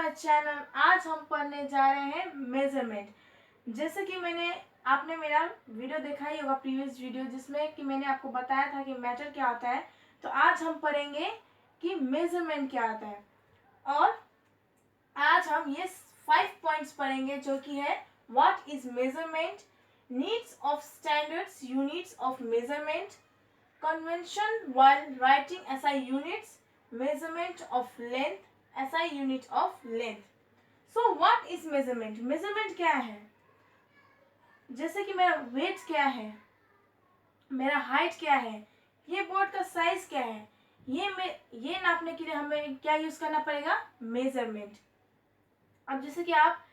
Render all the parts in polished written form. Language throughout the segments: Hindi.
My channel. आज हम पढ़ने जा रहे हैं मेजरमेंट। जैसे कि आपने मेरा वीडियो देखा ही होगा, प्रीवियस वीडियो, जिसमें कि मैंने आपको बताया था कि मैटर क्या होता है। तो आज हम पढ़ेंगे कि मेजरमेंट क्या होता है। और आज हम ये 5 पॉइंट्स पढ़ेंगे, जो कि है what is measurement, needs of standards units of measurement, convention while writing SI units, measurement of length, SI unit of length. So what is measurement? measurement क्या है? जैसे कि मेरा weight क्या है, मेरा height क्या है, ये बोर्ड का साइज क्या है, ये नापने के लिए हमें क्या यूज करना पड़ेगा? मेजरमेंट। अब जैसे कि आप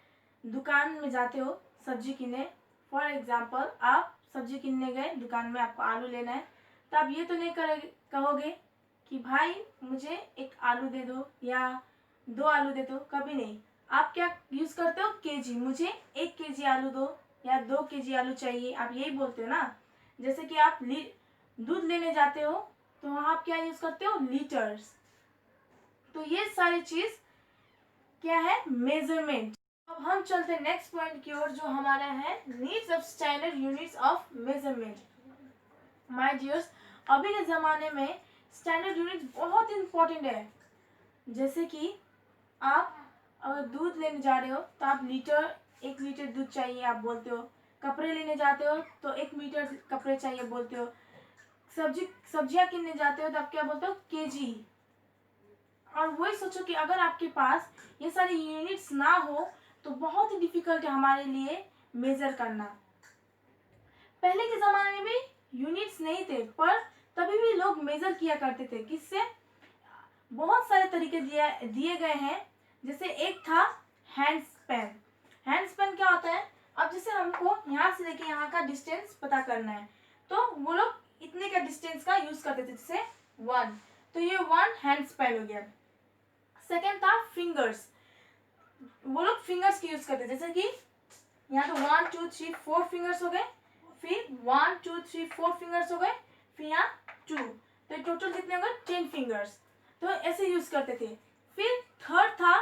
दुकान में जाते हो सब्जी किनने, फॉर एग्जाम्पल आप सब्जी किनने गए दुकान में, आपको आलू लेना है, तो आप ये तो नहीं कहोगे कि भाई मुझे एक आलू दे दो या 2 आलू दे दो, कभी नहीं। आप क्या यूज करते हो? केजी। मुझे 1 केजी आलू दो या 2 केजी आलू चाहिए, आप यही बोलते हो ना। जैसे कि आप दूध लेने जाते हो तो वहाँ आप क्या यूज करते हो? लीटर्स। तो ये सारी चीज क्या है? मेजरमेंट। अब हम चलते हैं नेक्स्ट पॉइंट की ओर, जो हमारा है needs of standard units of measurement. My dears, अभी के ज़माने में स्टैंडर्ड यूनिट बहुत इंपॉर्टेंट है। जैसे कि आप अगर दूध लेने जा रहे हो तो आप 1 लीटर दूध चाहिए आप बोलते हो। कपड़े लेने जाते हो तो 1 मीटर कपड़े चाहिए बोलते हो। सब्जियां किनने जाते हो तो आप क्या बोलते हो? केजी। और वही सोचो कि अगर आपके पास ये सारे यूनिट्स ना हो तो बहुत ही डिफिकल्ट है हमारे लिए मेजर करना। पहले के ज़माने में भी यूनिट्स नहीं थे, पर तभी भी लोग मेजर किया करते थे। किससे? बहुत सारे तरीके दिए गए हैं। जैसे एक था हैंड स्पैन। हैंड स्पैन क्या होता है? अब जैसे हमको यहाँ से लेके यहाँ का डिस्टेंस पता करना है, तो वो लोग इतने का डिस्टेंस का यूज करते थे, जैसे 1, तो ये 1 हैंड स्पैन हो गया। सेकेंड था फिंगर्स। वो लोग फिंगर्स की यूज करते, जैसे कि यहाँ तो 1 2 3 4 फिंगर्स हो गए, फिर 1 2 3 4 फिंगर्स हो गए, फिर यहाँ 2, तो टोटल कितने हो गए? 10 फिंगर्स। तो ऐसे यूज करते थे। फिर थर्ड था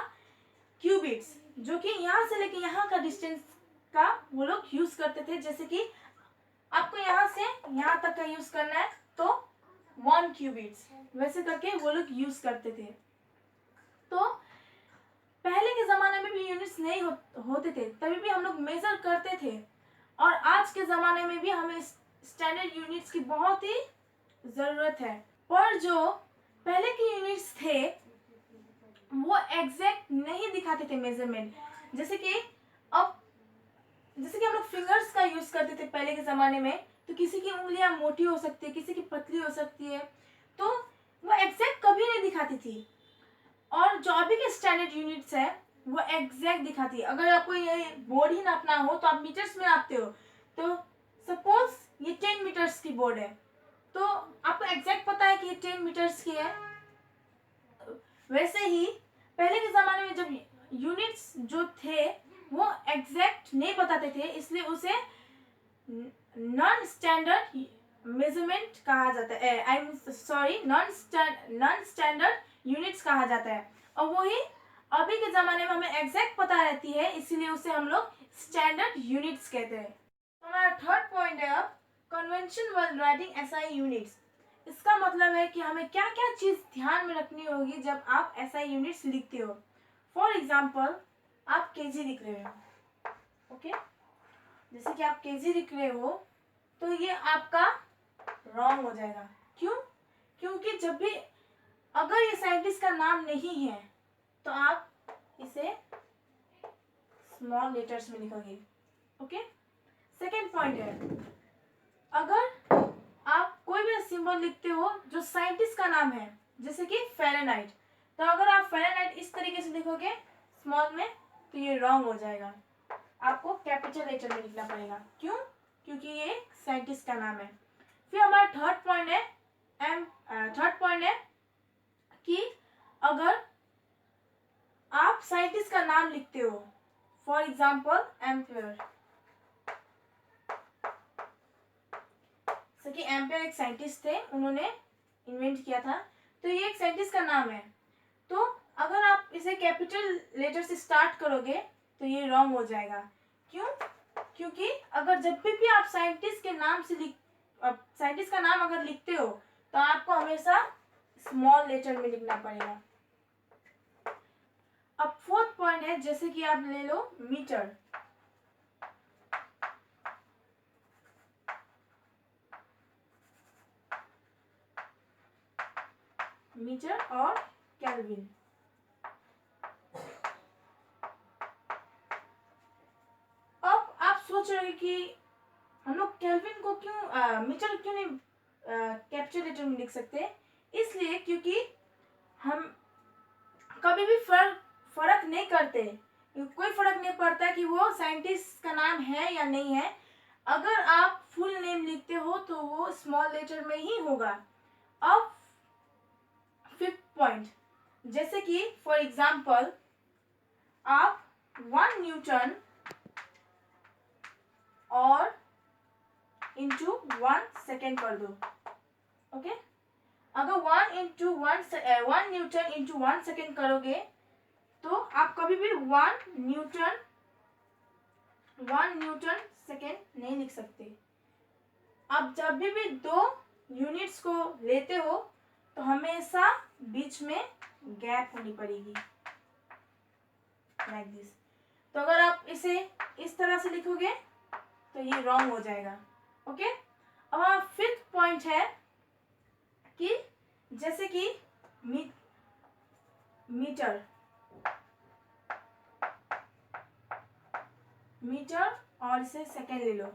क्यूबिट्स, जो कि यहाँ से लेके यहाँ का डिस्टेंस का वो लोग यूज करते थे। जैसे कि आपको यहाँ से यहाँ तक का यूज करना है तो 1 क्यूबिट्स, वैसे करके वो लोग यूज करते थे। तो पहले के जमाने में भी यूनिट्स नहीं होते थे, तभी भी हम लोग मेजर करते थे। और आज के ज़माने में भी हमें स्टैंडर्ड यूनिट्स की बहुत ही ज़रूरत है। पर जो पहले के यूनिट्स थे वो एग्जैक्ट नहीं दिखाते थे मेजरमेंट। जैसे कि हम लोग फिंगर्स का यूज़ करते थे पहले के ज़माने में, तो किसी की उंगलियां मोटी हो सकती है, किसी की पतली हो सकती है, तो वो एग्जैक्ट कभी नहीं दिखाती थी। और जो अभी के स्टैंडर्ड यूनिट्स है वो एग्जैक्ट दिखाती है। अगर आपको ये बोर्ड ही नापना हो तो आप मीटर्स में नापते हो। तो सपोज ये 10 मीटर्स की बोर्ड है, तो आपको एग्जैक्ट पता है कि ये 10 मीटर्स की है। वैसे ही पहले के ज़माने में जब यूनिट्स जो थे वो एग्जैक्ट नहीं बताते थे, इसलिए उसे नॉन स्टैंडर्ड मेजरमेंट कहा जाता है, नॉन स्टैंडर्ड यूनिट्स कहा जाता है। और वही अभी के ज़माने में हमें एग्जैक्ट पता रहती है, इसीलिए उसे हम लोग स्टैंडर्ड यूनिट्स कहते हैं। तो हमारा थर्ड पॉइंट है अब convention while writing SI units. इसका मतलब है कि हमें क्या क्या चीज़ ध्यान में रखनी होगी जब आप एसआई यूनिट्स लिखते हो। फॉर एग्जाम्पल आप केजी लिख रहे हो, ओके, जैसे कि आप केजी लिख रहे हो तो ये आपका रॉन्ग हो जाएगा। क्यों? क्योंकि जब भी अगर ये साइंटिस्ट का नाम नहीं है तो आप इसे स्मॉल लेटर्स में लिखोगे, ओके। सेकेंड पॉइंट है, अगर आप कोई भी सिंबल लिखते हो जो साइंटिस्ट का नाम है, जैसे कि फ़ारेनहाइट, तो अगर आप फ़ारेनहाइट इस तरीके से लिखोगे स्मॉल में तो ये रॉन्ग हो जाएगा। आपको कैपिटल लेटर में लिखना पड़ेगा। क्यों? क्योंकि ये साइंटिस्ट का नाम है। फिर हमारा थर्ड पॉइंट है कि अगर आप साइंटिस्ट का नाम लिखते हो, फॉर एग्जाम्पल एम्पियर, जैसे कि एम्पियर एक साइंटिस्ट थे, उन्होंने इन्वेंट किया था, तो ये एक साइंटिस्ट का नाम है। तो अगर आप आप इसे कैपिटल लेटर से स्टार्ट करोगे तो ये रॉन्ग हो जाएगा। क्यों? क्योंकि अगर जब भी आप साइंटिस्ट के नाम से साइंटिस्ट का नाम अगर लिखते हो तो आपको हमेशा स्मॉल लेटर में लिखना पड़ेगा। अब फोर्थ पॉइंट है, जैसे कि आप ले लो मीटर। मीटर और केल्विन। अब आप सोच रहे हैं कि हम लोग केल्विन को क्यों मीटर क्यों नहीं कैपिटल लेटर में लिख सकते? इसलिए क्योंकि हम कभी भी फर्क नहीं करते, कोई फर्क नहीं पड़ता कि वो साइंटिस्ट का नाम है या नहीं है। अगर आप फुल नेम लिखते हो तो वो स्मॉल लेटर में ही होगा। अब फिफ्थ पॉइंट, जैसे कि फॉर एग्जांपल आप 1 न्यूटन और इंटू 1 सेकेंड कर दो। ओके, अगर 1 न्यूटन इंटू 1 सेकेंड करोगे तो आप कभी भी 1 न्यूटन सेकेंड नहीं लिख सकते। आप जब भी दो यूनिट्स को लेते हो तो हमेशा बीच में गैप होनी पड़ेगी, लाइक दिस। तो अगर आप इसे इस तरह से लिखोगे तो ये रॉन्ग हो जाएगा। ओके, अब फिफ्थ पॉइंट है कि जैसे कि मीटर और इसे सेकेंड ले लो।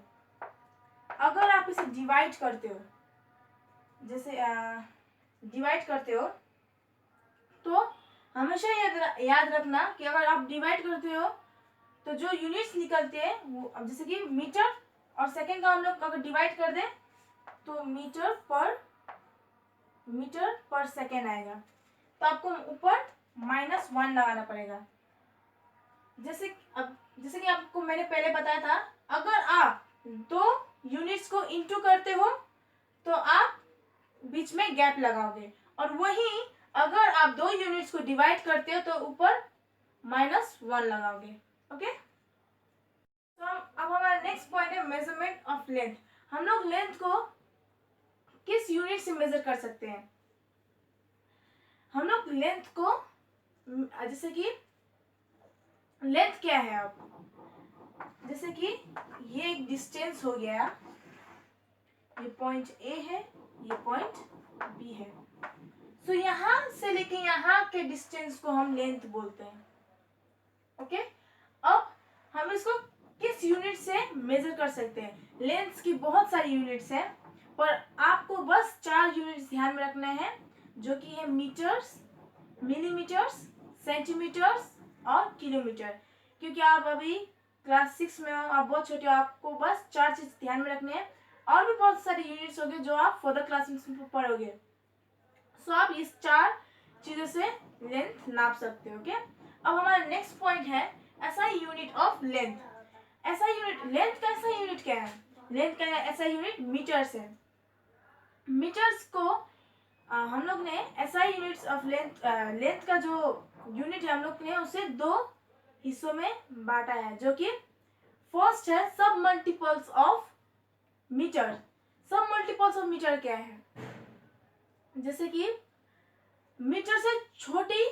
अगर आप इसे डिवाइड करते हो, जैसे डिवाइड करते हो तो हमेशा याद रखना कि अगर आप डिवाइड करते हो तो जो यूनिट्स निकलते हैं वो, अब जैसे कि मीटर और सेकेंड का हम लोग अगर डिवाइड कर दें तो मीटर पर सेकेंड आएगा। तो आपको ऊपर -1 लगाना पड़ेगा। जैसे कि आपको मैंने पहले बताया था, अगर आप दो यूनिट्स को इंटू करते हो तो आप बीच में गैप लगाओगे, और वही अगर आप दो यूनिट्स को डिवाइड करते हो तो ऊपर -1 लगाओगे। ओके, तो अब हमारा नेक्स्ट पॉइंट है मेजरमेंट ऑफ लेंथ। हम लोग लेंथ को किस यूनिट से मेजर कर सकते हैं? हम लोग लेंथ को, जैसे कि लेंथ क्या है, अब जैसे कि ये एक डिस्टेंस हो गया, ये पॉइंट ए है, ये पॉइंट बी है। तो यहां से लेके यहां के डिस्टेंस को हम लेंथ बोलते हैं। ओके, अब हम इसको किस यूनिट से मेजर कर सकते हैं? लेंथ की बहुत सारी यूनिट्स हैं, पर आपको बस 4 यूनिट्स ध्यान में रखना है, जो कि है मीटर्स, मिलीमीटर्स, सेंटीमीटर्स और किलोमीटर। क्योंकि आप अभी क्लास 6 में हो, आप बहुत छोटे हो, आपको बस 4 चीज ध्यान में रखने हैं। और भी बहुत सारे यूनिट्स होंगे जो आप फर्दर क्लास में पढ़ोगे। सो आप इस 4 चीजों से लेंथ नाप सकते हो। ओके, अब हमारा नेक्स्ट पॉइंट है SI unit of length. SI unit, length का एसआई यूनिट क्या है? लेंथ का एसआई यूनिट मीटर्स है। मीटर्स को हम लोग ने एसआई यूनिट्स ऑफ लेंथ का जो यूनिट है हम लोग ने उसे 2 हिस्सों में बांटा है, जो कि फर्स्ट है सब मल्टीपल्स ऑफ मीटर। सब मल्टीपल्स ऑफ मीटर क्या है? जैसे कि मीटर से छोटी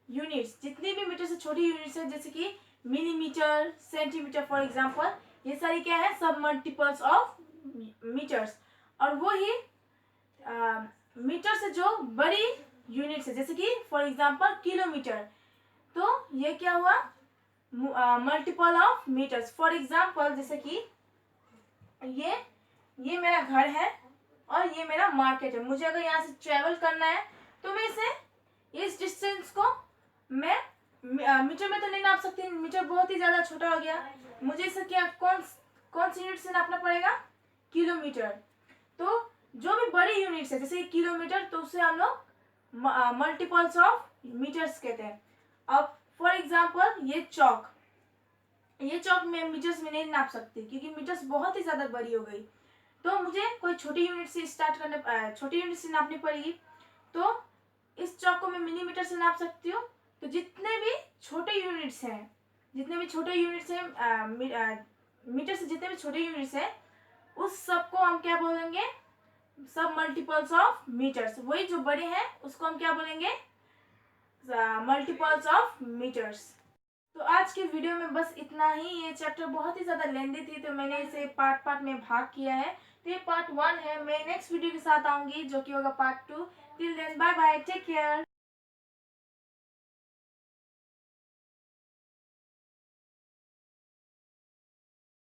यूनिट्स, जितनी भी मीटर से छोटी यूनिट्स है, जैसे कि मिलीमीटर, सेंटीमीटर फॉर एग्जांपल, ये सारी क्या है? सब मल्टीपल्स ऑफ मीटर्स। और वो ही मीटर से जो बड़ी यूनिट्स है, जैसे कि फॉर एग्जांपल किलोमीटर, तो ये क्या हुआ? Multiple of meters. For example जैसे कि ये मेरा घर है और ये मेरा मार्केट है। मुझे अगर यहाँ से ट्रेवल करना है तो मैं इस डिस्टेंस को मैं मीटर में तो नहीं नाप सकती, मीटर बहुत ही ज्यादा छोटा हो गया। मुझे इसे क्या कौन सी यूनिट से नापना पड़ेगा? किलोमीटर। तो जो भी बड़ी यूनिट्स है जैसे किलोमीटर, तो उसे हम लोग मल्टीपल्स ऑफ मीटर्स कहते हैं। अब फॉर एग्जांपल ये चौक मैं मीटर्स में नहीं नाप सकती क्योंकि मीटर्स बहुत ही ज्यादा बड़ी हो गई। तो मुझे कोई छोटी यूनिट से छोटी यूनिट से नापनी पड़ेगी। तो इस चौक को मैं मिलीमीटर से नाप सकती हूँ, तो जितने भी छोटे यूनिट्स हैं, मीटर से जितने भी छोटे यूनिट्स हैं, उस सब को हम क्या बोलेंगे? सब मल्टीपल्स ऑफ मीटर्स। वही जो बड़े हैं उसको हम क्या बोलेंगे? Multiples of meters. तो आज के वीडियो में बस इतना ही। ये चैप्टर बहुत ही ज़्यादा लेंदी थी, तो मैंने इसे पार्ट में भाग किया है। तो ये पार्ट 1 है। मैं नेक्स्ट वीडियो के साथ आऊँगी जो कि होगा part 2। Till then bye bye, take care.